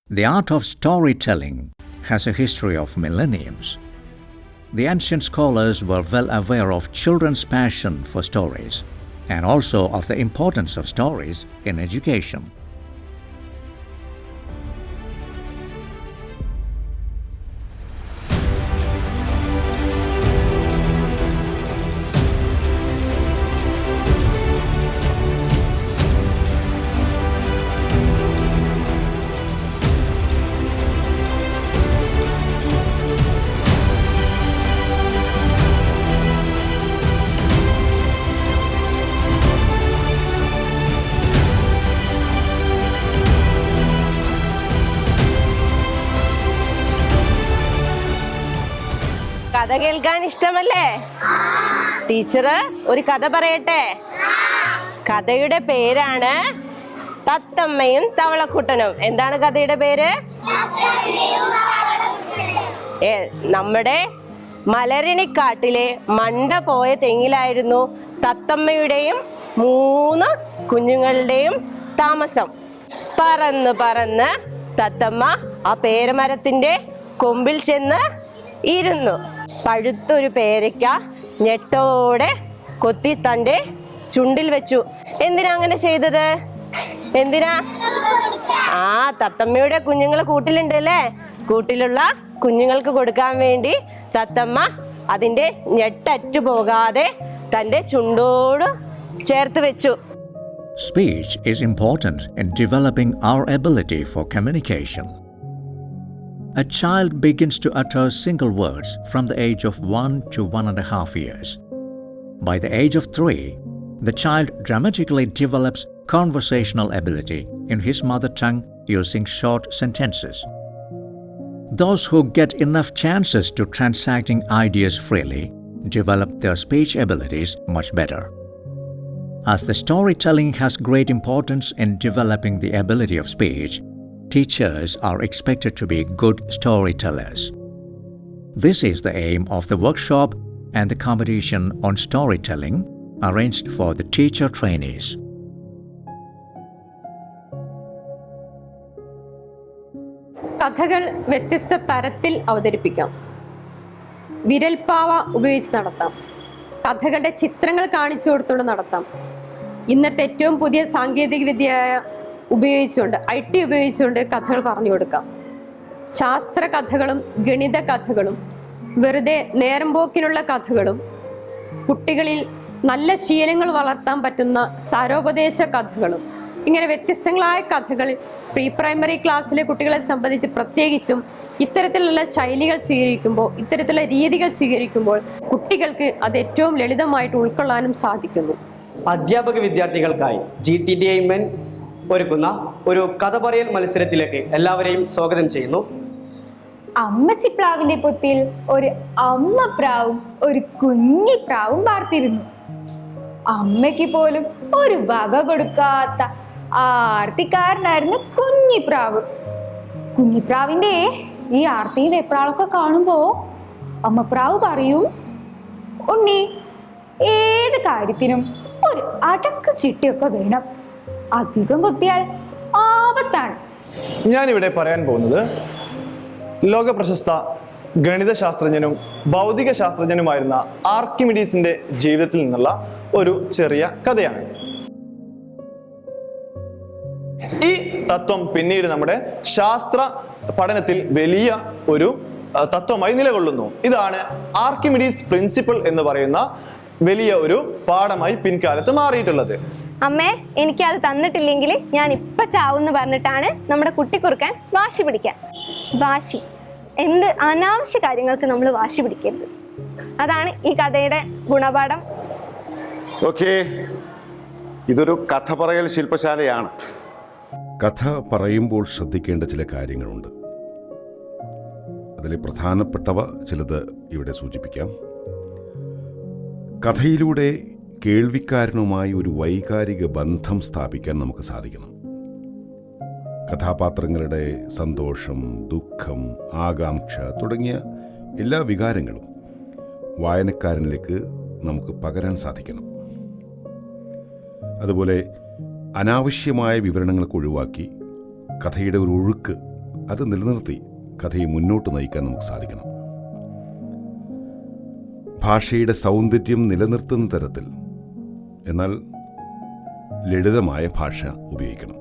The art of storytelling has a history of millenniums. The ancient scholars were well aware of children's passion for stories and also of the importance of stories in education. കഥ കേൾക്കാൻ ഇഷ്ടമല്ലേ? Teacher ഒരു കഥ പറയട്ടെ. കഥയുടെ പേരാണ് തത്തമ്മയും തവളക്കുട്ടനും. എന്താണ് കഥയുടെ പേര്? നമ്മുടെ മലരണിക്കാട്ടിലെ മണ്ട പോയ തെങ്ങിലായിരുന്നു തത്തമ്മയുടെയും 3 കുഞ്ഞുങ്ങളുടെയും താമസം. പറന്ന് പറന്ന് തത്തമ്മ ആ പേരമരത്തിന്റെ കൊമ്പിൽ ചെന്ന് ഇരുന്നു. പഴുത്തൊരു പേരയ്ക്ക ഞെട്ടോടെ കൊത്തി തൻ്റെ ചുണ്ടിൽ വെച്ചു. എന്തിനാ അങ്ങനെ ചെയ്തത്? എന്തിനാ? തത്തമ്മയുടെ കുഞ്ഞുങ്ങൾ കൂട്ടിലുണ്ട് അല്ലേ? കൂട്ടിലുള്ള കുഞ്ഞുങ്ങൾക്ക് കൊടുക്കാൻ വേണ്ടി തത്തമ്മ അതിൻ്റെ ഞെട്ടറ്റു പോകാതെ തൻ്റെ ചുണ്ടോട് ചേർത്ത് വെച്ചു. Speech is important in developing our ability for communication. A child begins to utter single words from the age of 1 to 1.5 years. By the age of 3, the child dramatically develops conversational ability in his mother tongue using short sentences. Those who get enough chances to transacting ideas freely develop their speech abilities much better. As the storytelling has great importance in developing the ability of speech, teachers are expected to be good storytellers. This is the aim of the workshop and the competition on storytelling arranged for the teacher trainees. കഥകൾ വ്യത്യസ്ത തരത്തിൽ അവതരിപ്പിക്കാം. വിരൽപ്പാവ ഉപയോഗിച്ച് നടത്താം. കഥകളുടെ ചിത്രങ്ങൾ കാണിച്ചു കൊടുത്തുകൊണ്ട് നടത്താം. ഇന്നത്തെ ഏറ്റവും പുതിയ സാങ്കേതിക വിദ്യയായ ഉപയോഗിച്ചുകൊണ്ട് IT ഉപയോഗിച്ചുകൊണ്ട് കഥകൾ പറഞ്ഞു കൊടുക്കാം. ശാസ്ത്ര കഥകളും ഗണിത കഥകളും വെറുതെ നേരം പോക്കിനുള്ള കഥകളും കുട്ടികളിൽ നല്ല ശീലങ്ങൾ വളർത്താൻ പറ്റുന്ന സാരോപദേശ കഥകളും ഇങ്ങനെ വ്യത്യസ്തങ്ങളായ കഥകൾ പ്രീ പ്രൈമറി ക്ലാസ്സിലെ കുട്ടികളെ സംബന്ധിച്ച് പ്രത്യേകിച്ചും ഇത്തരത്തിലുള്ള ശൈലികൾ സ്വീകരിക്കുമ്പോൾ, ഇത്തരത്തിലുള്ള രീതികൾ സ്വീകരിക്കുമ്പോൾ കുട്ടികൾക്ക് അത് ഏറ്റവും ലളിതമായിട്ട് ഉൾക്കൊള്ളാനും സാധിക്കുന്നു. അധ്യാപക വിദ്യാർത്ഥികൾക്കായി GTTI ഒരുക്കുന്ന ഒരു കഥ പറയൽ മത്സരത്തിലേക്ക് എല്ലാവരെയും സ്വാഗതം ചെയ്യുന്നു. അമ്മച്ചിപ്ലാവിന്റെ പൊത്തിൽ ഒരു അമ്മ പ്രാവും ഒരു കുഞ്ഞിപ്രാവും പാർത്തിരുന്നു. അമ്മയ്ക്ക് പോലും ഒരു വക കൊടുക്കാത്ത ആർത്തിക്കാരനായിരുന്നു കുഞ്ഞിപ്രാവ്. കുഞ്ഞിപ്രാവിന്റെ ഈ ആർത്തിയും വെപ്രാളൊക്കെ കാണുമ്പോ അമ്മപ്രാവ് പറയും, ഉണ്ണി, ഏത് കാര്യത്തിനും ഒരു അടക്ക് ചിട്ടിയൊക്കെ വേണം. അധികം കുത്തിയാൽ ആപത്താണ്. ഞാനിവിടെ പറയാൻ പോകുന്നത് ലോക പ്രശസ്ത ഗണിത ശാസ്ത്രജ്ഞനും ഭൗതിക ശാസ്ത്രജ്ഞനുമായിരുന്ന ആർക്കിമിഡീസിന്റെ ജീവിതത്തിൽ നിന്നുള്ള ഒരു ചെറിയ കഥയാണ്. ഈ തത്വം പിന്നീട് നമ്മുടെ ശാസ്ത്ര പഠനത്തിൽ വലിയ ഒരു തത്വമായി നിലകൊള്ളുന്നു. ഇതാണ് ആർക്കിമിഡീസ് പ്രിൻസിപ്പിൾ എന്ന് പറയുന്ന വലിയ ഒരു പാഠമായി പിൻകാലത്ത് മാറിയിട്ടുള്ളത്. അമ്മേ, എനിക്ക് അത് തന്നിട്ടില്ലെങ്കിൽ ഞാൻ ഇപ്പൊ ചാവെന്ന് പറഞ്ഞിട്ടാണ് നമ്മുടെ കുട്ടിക്കുറുക്കൻ വാശി പിടിക്കാൻ. വാശി, എന്ത് അനാവശ്യ കാര്യങ്ങൾക്ക് നമ്മൾ വാശി പിടിക്കരുത്. അതാണ് ഈ കഥയുടെ ഗുണപാഠം. ഓക്കേ, ഇതൊരു കഥ പറയൽ ശില്പശാലയാണ്. കഥ പറയുമ്പോൾ ശ്രദ്ധിക്കേണ്ട ചില കാര്യങ്ങളുണ്ട്. അതിൽ പ്രധാനപ്പെട്ടവ ചിലത് ഇവിടെ സൂചിപ്പിക്കാം. കഥയിലൂടെ കേൾവിക്കാരനുമായി ഒരു വൈകാരിക ബന്ധം സ്ഥാപിക്കാൻ നമുക്ക് സാധിക്കണം. കഥാപാത്രങ്ങളുടെ സന്തോഷം, ദുഃഖം, ആകാംക്ഷ തുടങ്ങിയ എല്ലാ വികാരങ്ങളും വായനക്കാരനിലേക്ക് നമുക്ക് പകരാൻ സാധിക്കണം. അതുപോലെ അനാവശ്യമായ വിവരണങ്ങൾക്ക് ഒഴിവാക്കി കഥയുടെ ഒരു ഒഴുക്ക് അത് നിലനിർത്തി കഥയെ മുന്നോട്ട് നയിക്കാൻ നമുക്ക് സാധിക്കണം. ഭാഷയുടെ സൗന്ദര്യം നിലനിർത്തുന്ന തരത്തിൽ, എന്നാൽ ലളിതമായ ഭാഷ ഉപയോഗിക്കണം.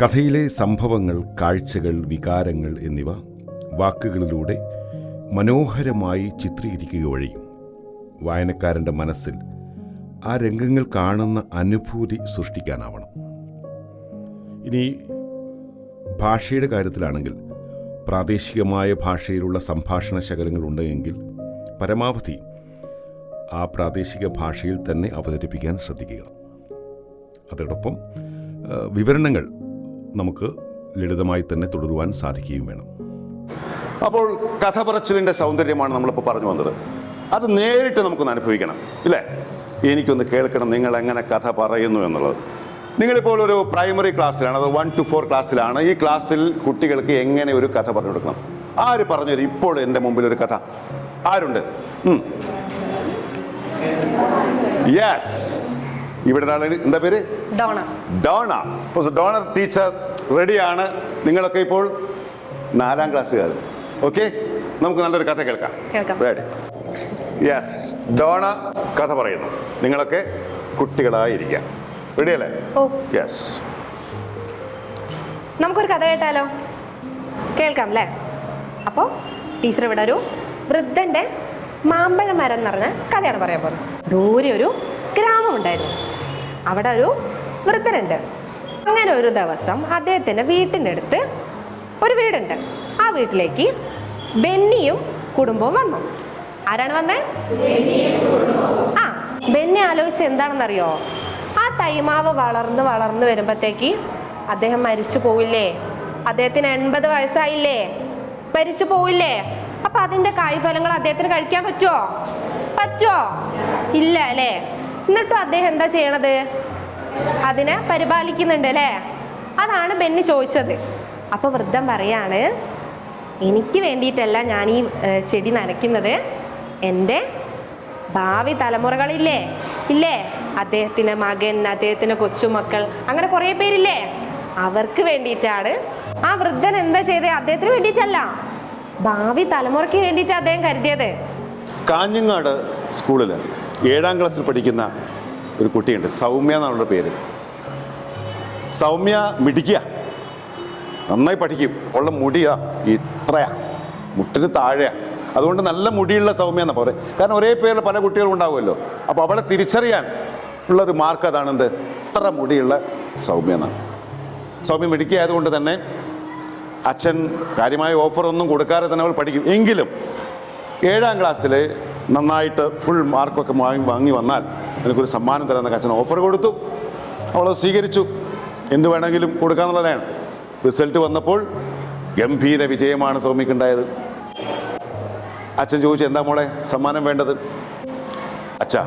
കഥയിലെ സംഭവങ്ങൾ, കാഴ്ചകൾ, വികാരങ്ങൾ എന്നിവ വാക്കുകളിലൂടെ മനോഹരമായി ചിത്രീകരിക്കുക വഴി വായനക്കാരൻ്റെ മനസ്സിൽ ആ രംഗങ്ങൾ കാണുന്ന അനുഭൂതി സൃഷ്ടിക്കാനാവണം. ഇനി ഭാഷയുടെ കാര്യത്തിലാണെങ്കിൽ പ്രാദേശികമായ ഭാഷയിലുള്ള സംഭാഷണ ശകലങ്ങൾ ഉണ്ടെങ്കിൽ പരമാവധി ആ പ്രാദേശിക ഭാഷയിൽ തന്നെ അവതരിപ്പിക്കാൻ ശ്രദ്ധിക്കുക. അതോടൊപ്പം വിവരണങ്ങൾ നമുക്ക് ലളിതമായി തന്നെ തുടരുവാൻ സാധിക്കുകയും വേണം. അപ്പോൾ കഥ പറച്ചിലിൻ്റെ സൗന്ദര്യമാണ് നമ്മളിപ്പോൾ പറഞ്ഞു വന്നത്. അത് നേരിട്ട് നമുക്കൊന്ന് അനുഭവിക്കണം, ഇല്ലേ? എനിക്കൊന്ന് കേൾക്കണം നിങ്ങൾ എങ്ങനെ കഥ പറയുന്നു എന്നുള്ളത്. നിങ്ങളിപ്പോൾ ഒരു പ്രൈമറി ക്ലാസ്സിലാണ്, അത് 1 to 4 ക്ലാസ്സിലാണ്. ഈ ക്ലാസ്സിൽ കുട്ടികൾക്ക് എങ്ങനെ ഒരു കഥ പറഞ്ഞു കൊടുക്കണം? ആര് പറഞ്ഞുതരും? ഇപ്പോൾ എൻ്റെ മുമ്പിൽ ഒരു കഥ ആരുണ്ട്? യെസ്, ഇവിടെ ഒരാൾ. എന്താ പേര്? ഡോണ. ഡോണ. ഡോണർ ടീച്ചർ റെഡിയാണ്. നിങ്ങളൊക്കെ ഇപ്പോൾ 4ാം ക്ലാസ്സുകാർ. ഓക്കെ, നമുക്ക് നല്ലൊരു കഥ കേൾക്കാം. റെഡി? യെസ്, ഡോണ കഥ പറയുന്നു. നിങ്ങളൊക്കെ കുട്ടികളായിരിക്കാം. റെഡിയല്ലേ? യെസ്. നമുക്കൊരു കഥ കേട്ടാലോ? കേൾക്കാം അല്ലേ? അപ്പോൾ ടീച്ചർ ഇവിടെ ഒരു വൃദ്ധൻ്റെ മാമ്പഴ മരം എന്ന് പറഞ്ഞ കഥയാണ് പറയാൻ പോകുന്നത്. ദൂരെ ഒരു ഗ്രാമമുണ്ടായിരുന്നു. അവിടെ ഒരു വൃദ്ധനുണ്ട്. അങ്ങനെ ഒരു ദിവസം അദ്ദേഹത്തിൻ്റെ വീട്ടിൻ്റെ അടുത്ത് ഒരു വീടുണ്ട്. ആ വീട്ടിലേക്ക് ബെന്നിയും കുടുംബവും വന്നു. ആരാണ് വന്നേ? ആ, ബെന്നി ആലോചിച്ച് എന്താണെന്നറിയോ? ആ തൈമാവ് വളർന്ന് വരുമ്പോഴത്തേക്ക് അദ്ദേഹം മരിച്ചു പോവില്ലേ? അദ്ദേഹത്തിന് 80 വയസ്സായില്ലേ? മരിച്ചു പോവില്ലേ? അപ്പൊ അതിന്റെ കായ്ഫലങ്ങൾ അദ്ദേഹത്തിന് കഴിക്കാൻ പറ്റുമോ? ഇല്ല അല്ലേ? എന്നിട്ടും അദ്ദേഹം എന്താ ചെയ്യണത്? അതിനെ പരിപാലിക്കുന്നുണ്ട് അല്ലേ? അതാണ് ബെന്നി ചോദിച്ചത്. അപ്പൊ വൃദ്ധൻ പറയാണ്, എനിക്ക് വേണ്ടിയിട്ടല്ല ഞാൻ ഈ ചെടി നനയ്ക്കുന്നത്, എൻ്റെ ഭാവി തലമുറകളില്ലേ, അദ്ദേഹത്തിൻ്റെ മകൻ, അദ്ദേഹത്തിൻ്റെ കൊച്ചുമക്കൾ, അങ്ങനെ കുറേ പേരില്ലേ, അവർക്ക് വേണ്ടിയിട്ടാണ്. ആ വൃദ്ധൻ എന്താ ചെയ്തത്? അദ്ദേഹത്തിന് വേണ്ടിയിട്ടല്ല, ഭാവി തലമുറയ്ക്ക് വേണ്ടിയിട്ട് അദ്ദേഹം കരുതിയത്. കാഞ്ഞങ്ങാട് സ്കൂളിൽ 7ാം ക്ലാസ്സിൽ പഠിക്കുന്ന ഒരു കുട്ടിയുണ്ട്, സൗമ്യ എന്നുള്ള പേര്. സൗമ്യ മിടിക്കുക, നന്നായി പഠിക്കും. ഉള്ള മുടിയാ ഇത്രയാ, മുട്ടിന് താഴെയാ. അതുകൊണ്ട് നല്ല മുടിയുള്ള സൗമ്യ എന്നാ പറയും. കാരണം ഒരേ പേരിൽ പല കുട്ടികളും ഉണ്ടാവുമല്ലോ. അപ്പോൾ അവളെ തിരിച്ചറിയാൻ ഉള്ളൊരു മാർക്ക് അതാണ് എന്ത്? ഇത്ര മുടിയുള്ള സൗമ്യ എന്നാണ്. സൗമ്യ മിടുക്കി ആയതുകൊണ്ട് തന്നെ അച്ഛൻ കാര്യമായ ഓഫറൊന്നും കൊടുക്കാതെ തന്നെ അവൾ പഠിക്കും. എങ്കിലും 7ാം ക്ലാസ്സിൽ നന്നായിട്ട് ഫുൾ മാർക്കൊക്കെ വാങ്ങി വന്നാൽ എനിക്കൊരു സമ്മാനം തരാമെന്നൊക്കെ അച്ഛൻ ഓഫർ കൊടുത്തു. അവളത് സ്വീകരിച്ചു. എന്ത് വേണമെങ്കിലും കൊടുക്കാമെന്നുള്ളതാണ്. റിസൾട്ട് വന്നപ്പോൾ ഗംഭീര വിജയമാണ് സൗമ്യക്കുണ്ടായത്. അച്ഛൻ ചോദിച്ചു, എന്താ മോളെ സമ്മാനം വേണ്ടത്? അച്ഛാ,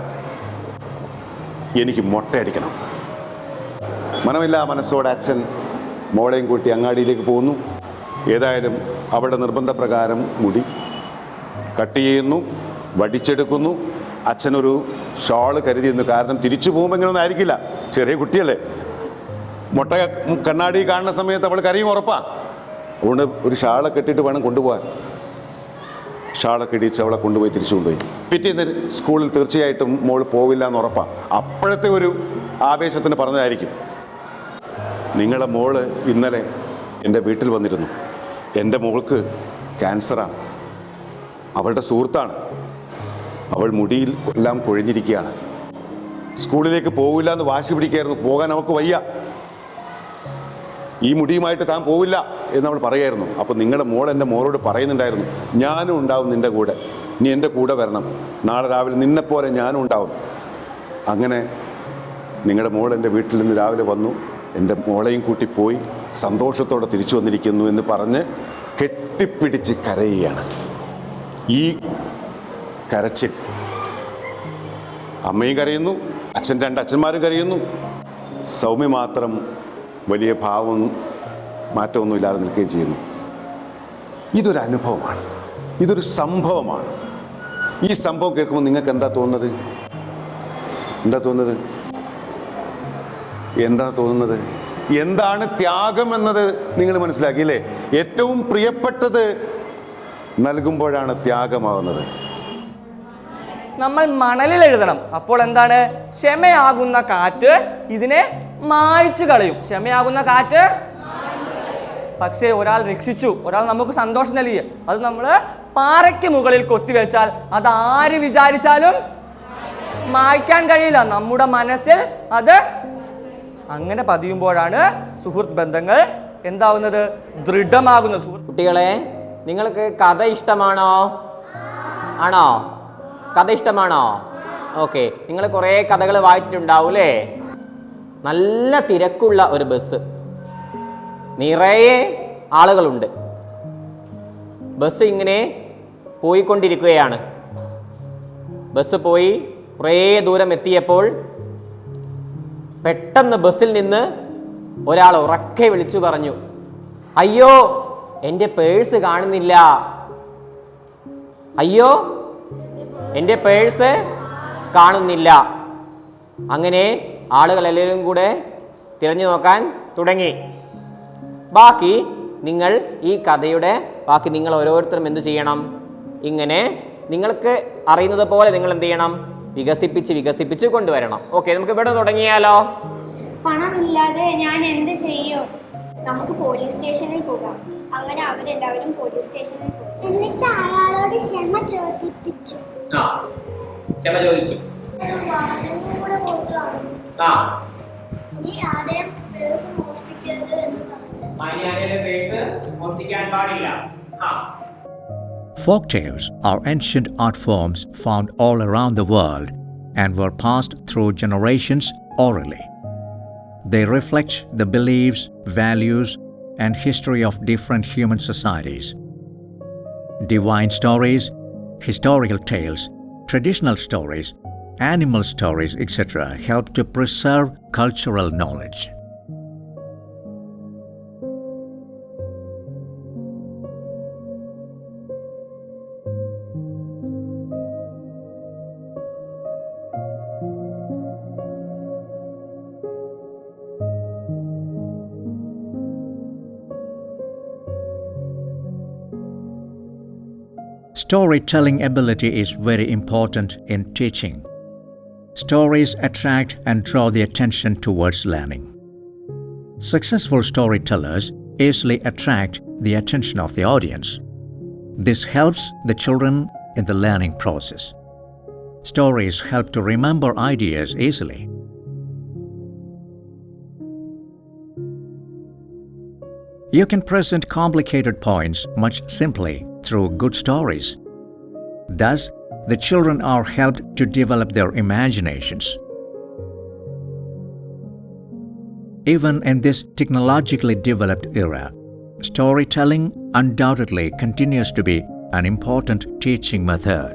എനിക്ക് മൊട്ടയടിക്കണം. മനമില്ലാ മനസ്സോടെ അച്ഛൻ മോളെയും കൂട്ടി അങ്ങാടിയിലേക്ക് പോകുന്നു. ഏതായാലും അവളുടെ നിർബന്ധപ്രകാരം മുടി കട്ട് ചെയ്യുന്നു, വടിച്ചെടുക്കുന്നു. അച്ഛനൊരു ഷാള് കരുതിയിരുന്നു. കാരണം തിരിച്ചു പോകുമ്പോൾ ഇങ്ങനെയൊന്നും ആയിരിക്കില്ല, ചെറിയ കുട്ടിയല്ലേ. മുട്ട കണ്ണാടി കാണുന്ന സമയത്ത് അവൾ കരയും ഉറപ്പാണ്. അതുകൊണ്ട് ഒരു ഷാളൊക്കെ കെട്ടിയിട്ട് വേണം കൊണ്ടുപോകാൻ. ഷാളൊക്കെ ഇടിച്ച് അവളെ കൊണ്ടുപോയി തിരിച്ചു കൊണ്ടുപോയി. പിറ്റേന്ന് സ്കൂളിൽ തീർച്ചയായിട്ടും മോൾ പോവില്ല എന്ന് ഉറപ്പാണ്. അപ്പോഴത്തെ ഒരു ആവേശത്തിന് പറഞ്ഞതായിരിക്കും, നിങ്ങളെ മോള് ഇന്നലെ എൻ്റെ വീട്ടിൽ വന്നിരുന്നു. എൻ്റെ മോൾക്ക് ക്യാൻസറാണ്. അവളുടെ സുഹൃത്താണ്. അവൾ മുടിയിൽ എല്ലാം കൊഴിഞ്ഞിരിക്കുകയാണ്. സ്കൂളിലേക്ക് പോവില്ല എന്ന് വാശി പിടിക്കുകയായിരുന്നു. പോകാൻ അവൾക്ക് വയ്യ. ഈ മുടിയുമായിട്ട് താൻ പോവില്ല എന്ന് അവൾ പറയായിരുന്നു. അപ്പോൾ നിങ്ങളുടെ മോൾ എൻ്റെ മോളോട് പറയുന്നുണ്ടായിരുന്നു, ഞാനും ഉണ്ടാവും നിൻ്റെ കൂടെ, നീ എൻ്റെ കൂടെ വരണം, നാളെ രാവിലെ നിന്നെപ്പോലെ ഞാനും ഉണ്ടാവും. അങ്ങനെ നിങ്ങളുടെ മോൾ എൻ്റെ വീട്ടിൽ നിന്ന് രാവിലെ വന്നു, എൻ്റെ മോളെയും കൂട്ടി പോയി സന്തോഷത്തോടെ തിരിച്ചു വന്നിരിക്കുന്നു എന്ന് പറഞ്ഞ് കെട്ടിപ്പിടിച്ച് കരയുകയാണ്. ഈ കരച്ചിൽ, അമ്മയും കരയുന്നു, രണ്ട് അച്ഛന്മാരും കരയുന്നു. സൗമ്യ മാത്രം വലിയ ഭാവവും മാറ്റമൊന്നും ഇല്ലാതെ നിൽക്കുകയും ചെയ്യുന്നു. ഇതൊരു അനുഭവമാണ്, ഇതൊരു സംഭവമാണ്. ഈ സംഭവം കേൾക്കുമ്പോൾ നിങ്ങൾക്ക് എന്താ തോന്നുന്നത്? എന്താ തോന്നുന്നത്? എന്താണ് ത്യാഗം എന്നത് നിങ്ങൾ മനസ്സിലാക്കിയില്ലേ? ഏറ്റവും പ്രിയപ്പെട്ടത് നൽകുമ്പോഴാണ് ത്യാഗമാവുന്നത്. നമ്മൾ മണലിൽ എഴുതണം. അപ്പോൾ എന്താണ്? ക്ഷമയാകുന്ന കാറ്റ് ഇതിനെ മായ്ച്ചു കളയും. ക്ഷമയാകുന്ന കാറ്റ്. പക്ഷേ ഒരാൾ രക്ഷിച്ചു, ഒരാൾ നമുക്ക് സന്തോഷം നൽകി, അത് നമ്മൾ പാറയ്ക്ക് മുകളിൽ കൊത്തിവെച്ചാൽ അത് ആര് വിചാരിച്ചാലും മായ്ക്കാൻ കഴിയില്ല. നമ്മുടെ മനസ്സിൽ അത് അങ്ങനെ പതിയുമ്പോഴാണ് സുഹൃത്ത് ബന്ധങ്ങൾ എന്താവുന്നത്? ദൃഢമാകുന്നത്. കുട്ടികളെ, നിങ്ങൾക്ക് കഥ ഇഷ്ടമാണോ? ആണോ? കഥ ഇഷ്ടമാണോ? ഓക്കെ, നിങ്ങൾ കുറേ കഥകൾ വായിച്ചിട്ടുണ്ടാവും അല്ലേ? നല്ല തിരക്കുള്ള ഒരു ബസ്, നിറയെ ആളുകളുണ്ട്. ബസ് ഇങ്ങനെ പോയിക്കൊണ്ടിരിക്കുകയാണ്. ബസ് പോയി കുറേ ദൂരം എത്തിയപ്പോൾ പെട്ടെന്ന് ബസ്സിൽ നിന്ന് ഒരാൾ ഉറക്കെ വിളിച്ചു പറഞ്ഞു, അയ്യോ എൻ്റെ പേഴ്സ് കാണുന്നില്ല, അയ്യോ എൻ്റെ പേഴ്സ് കാണുന്നില്ല. അങ്ങനെ ആളുകൾ എല്ലാവരും കൂടെ തിരഞ്ഞു നോക്കാൻ തുടങ്ങി. ബാക്കി നിങ്ങൾ ഈ കഥയുടെ ബാക്കി നിങ്ങൾ ഓരോരുത്തരും എന്ത് ചെയ്യണം? ഇങ്ങനെ നിങ്ങൾക്ക് അറിയുന്നത് പോലെ നിങ്ങൾ എന്ത് ചെയ്യണം? വികസിപ്പിച്ച് കൊണ്ടുവരണം. ഓക്കെ, നമുക്ക് ഇവിടെ തുടങ്ങിയാലോ? പണമില്ലാതെ ഞാൻ എന്ത് ചെയ്യും? നമുക്ക് പോലീസ് സ്റ്റേഷനിൽ പോകാം. അങ്ങനെ അവരെല്ലാവരും പോലീസ് സ്റ്റേഷനിൽ പോകും. എന്നിട്ട് അയാളോട് ക്ഷമ ചോദിപ്പിച്ചു. ക്ഷമ ചോദിച്ചു. കൂടെ പോയിട്ട് കാണും. നീ ആരെയും പേഴ്സ് മോഷ്ടിക്കരുത് എന്ന് പറഞ്ഞു. Folktales are ancient art forms found all around the world and were passed through generations orally. They reflect the beliefs, values, and history of different human societies. Divine stories, historical tales, traditional stories, animal stories, etc. help to preserve cultural knowledge. Storytelling ability is very important in teaching. Stories attract and draw the attention towards learning. Successful storytellers easily attract the attention of the audience. This helps the children in the learning process. Stories help to remember ideas easily. You can present complicated points much simply through good stories. Thus, the children are helped to develop their imaginations. Even in this technologically developed era, storytelling undoubtedly continues to be an important teaching method.